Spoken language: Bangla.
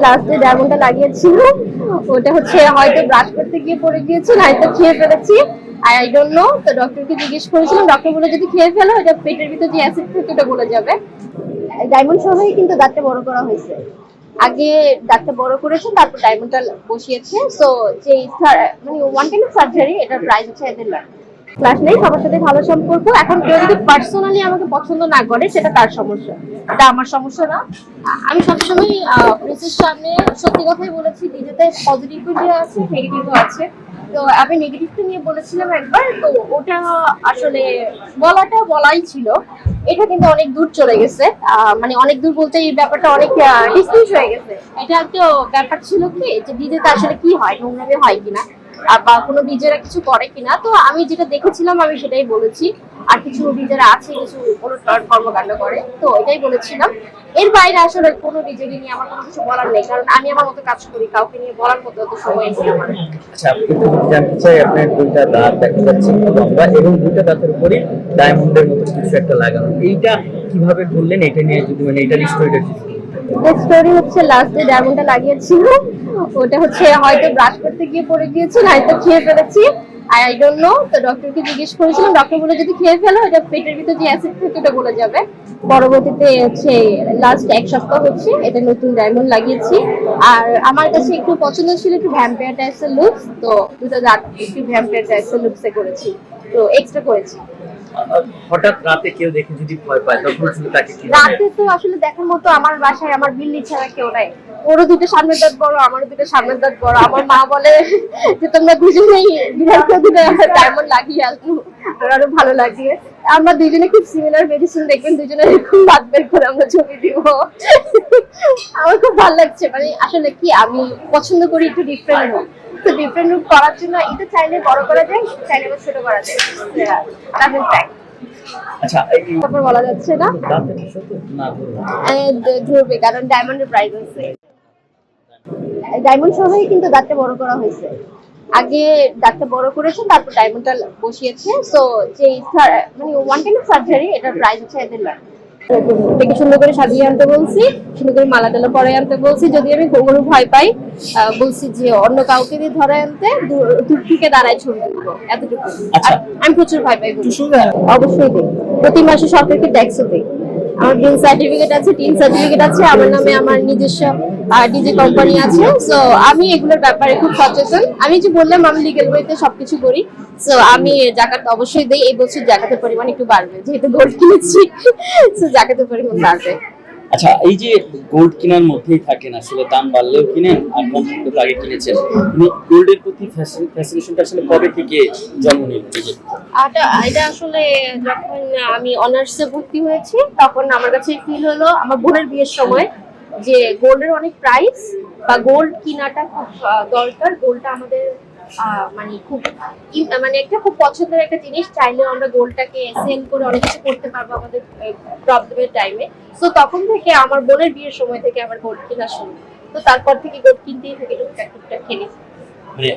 লাস্টে ডায়মন্ডটা লাগিয়েছিল, ওটা হচ্ছে হয়তো ব্রাশ করতে গিয়ে পড়ে গিয়েছে, হয়তো খেয়ে ফেলেছি। I don't know. তো ডক্টরকে জিজ্ঞেস করেছিলাম, ডক্টর বলে যদি খেয়ে ফেলো এটা পেটের ভিতর যে অ্যাসিড থাকে ওটা গলে যাবে। ডায়মন্ড সহই কিন্তু দাঁতটা বড় করা হয়েছে। আগে দাঁতটা বড় করেছে, তারপর ডায়মন্ডটা বসিয়েছে। সো যে মানে ওয়ান কাইন্ড অফ সার্জারি, এটার প্রাইস হচ্ছে 1.5 লাখ। ক্লাস নেই, সবার সাথে ভালো সম্পর্ক। এখন কেউ যদি পার্সোনালি আমাকে পছন্দ না করে সেটা তার সমস্যা, এটা আমার সমস্যা না। আমি সবসময় প্রেসের সামনে সত্যি কথাই বলেছি, নিজেতে পজিটিভ আছে, নেগেটিভও আছে। তো আমি নেগেটিভটা নিয়ে বলেছিলাম একবার, তো ওটা আসলে বলাই ছিল। এটা কিন্তু অনেক দূর চলে গেছে, মানে অনেক দূর বলতে এই ব্যাপারটা অনেক ডিসমিস হয়ে গেছে। এটা একটা ব্যাপার ছিল কি, যে ডিজেতে আসলে কি হয়, নোংরামি হয় কিনা, বা কোনো ডিজেরা কিছু করে কিনা। তো আমি যেটা দেখেছিলাম আমি সেটাই বলেছি। আর কিছু ডিজেরা আছে কিছু অনুকরণ কর্মকাণ্ড করে, তো এটাই বলেছিলাম। এর বাইরে আসলে কোনো ডিজেকে নিয়ে আমার কোনো কিছু বলার নেই, কারণ আমি আমার মতো কাজ করি, কাউকে নিয়ে বলার মতো অত সময় নেই আমার। আচ্ছা, আপনি একটু জানতে চাই, আপনার দুইটা দাঁত দেখা যাচ্ছে খুব লম্বা এবং দুইটা দাঁতের উপরে ডায়মন্ডের মতো কিছু একটা লাগানো, এইটা কিভাবে করলেন? এটা নিয়ে যদি মানে এটার স্টোরিটা কি? স্টোরি হচ্ছে লাস্টে ডায়মন্ডটা লাগিয়েছিল, ওটা হচ্ছে হয়তো ব্রাশ করতে গিয়ে পড়ে গিয়েছে, হয়তো খেয়ে ফেলেছি। I don't know. তো ডক্টরকে জিজ্ঞেস করেছিলাম, ডক্টর বলে যদি খেয়ে ফেলো এটা পেটের ভিতর যে অ্যাসিড থাকে ওটা গলে যাবে। পরবর্তীতে হচ্ছে লাস্ট 1 সপ্তাহ হচ্ছে এটা নতুন ডায়মন্ড লাগিয়েছি। আর আমার কাছে একটু পছন্দ ছিল একটু ভ্যাম্পায়ার টাইপসের লুকস, তো দুটো দাঁত একটু ভ্যাম্পায়ার টাইপসের লুকসে করেছি, তো এক্সট্রা করেছি। হঠাৎ রাতে কেউ দেখে যদি ভয় পায় তখন আসলে তাকে কি? রাতে তো আসলে দেখার মতো আমার বাসায় আমার বিল্লি ছাড়া কেউ নাই। ওরও দুটো সামনের দাঁত বড়, আমারও দুটো সামনের দাঁত বড়। আমার মা বলে যে তোমরা দুজনেই বিড়ালকে দুটো ডায়মন্ড লাগিয়ে আসবো, আর আরো ভালো লাগিয়ে। আমরা দুজনে খুব সিমিলার মেডিসিন, দেখবেন দুজনে এরকম দাঁত বের করে আমরা ছবি দিব। আমার খুব ভালো লাগছে, মানে আসলে কি আমি পছন্দ করি একটু ডিফারেন্ট রূপ। তো ডিফারেন্ট রূপ করার জন্য এটা চাইলে বড় করা যায়, চাইলে আবার ছোট করা যায়। Double tag. আচ্ছা, তারপর বলা যাচ্ছে না, দাঁতের বিষয় তো না ধরুন। ধরবে, কারণ ডায়মন্ডের প্রাইস আছে। ডায়মন্ড সহই কিন্তু দাঁতটা বড় করা হয়েছে। আগে দাঁতটা বড় করেছে, তারপর ডায়মন্ডটা বসিয়েছে। সো যে মানে ওয়ান কাইন্ড অফ সার্জারি, এটার প্রাইস হচ্ছে 1.5 লাখ। দেখে সুন্দর করে সাজিয়ে আনতে বলছি, সুন্দর করে মালা টালা পরে আনতে বলছি। যদি আমি গরু ভয় পাই, বলছি যে অন্য কাউকে দিয়ে ধরে আনতে, দূর থেকে দাঁড়ায় ছবি তুলবো, এতটুকু। আচ্ছা, আর আমি প্রচুর ভয় পাই গরু। অবশ্যই দিই, প্রতি মাসে সরকারকে ট্যাক্সও দিই। আমার গ্রিন সার্টিফিকেট আছে, টিন সার্টিফিকেট আছে, আমার নামে আমার নিজস্ব ডিজি কোম্পানি আছে। সো আমি এগুলোর ব্যাপারে খুব সচেতন। আমি যে বললাম আমি লিগ্যাল ওয়েতে সবকিছু করি। সো আমি জাকাত অবশ্যই দেই। এই বছর জাকাতের পরিমাণ একটু বাড়বে, যেহেতু গোল্ড কিনেছি। সো জাকাতের পরিমাণ বাড়বে। আচ্ছা, এই যে গোল্ড কেনার মধ্যেই থাকেন, আসলে দাম বাড়লেও কিনেন আর কম থাকলেও তো আগে কিনেছেন, তুমি গোল্ডের প্রতি ফ্যাসিনেশনটা আসলে কবে থেকে জন্ম নিল? এটা আসলে যখন আমি অনার্সে ভর্তি হয়েছি, তখন আমার কাছে ফিল হলো আমার বোনের বিয়ের সময়, যে গোল্ডের অনেক প্রাইস, বা গোল্ড কিনাটা খুব দরকার। গোল্ডটা আমাদের মানে খুব মানে একটা খুব পছন্দের একটা জিনিস। চাইলে আমরা গোল্ডটাকে সেল করে অনেক কিছু করতে পারবো আমাদের প্রবলেমের টাইমে। তো তখন থেকে আমার বোনের বিয়ের সময় থেকে আমার গোল্ড কেনা শুরু। তো তারপর থেকে গোল্ড কিনতেই থেকে টুকটাক টুকটাক কিনি। মানে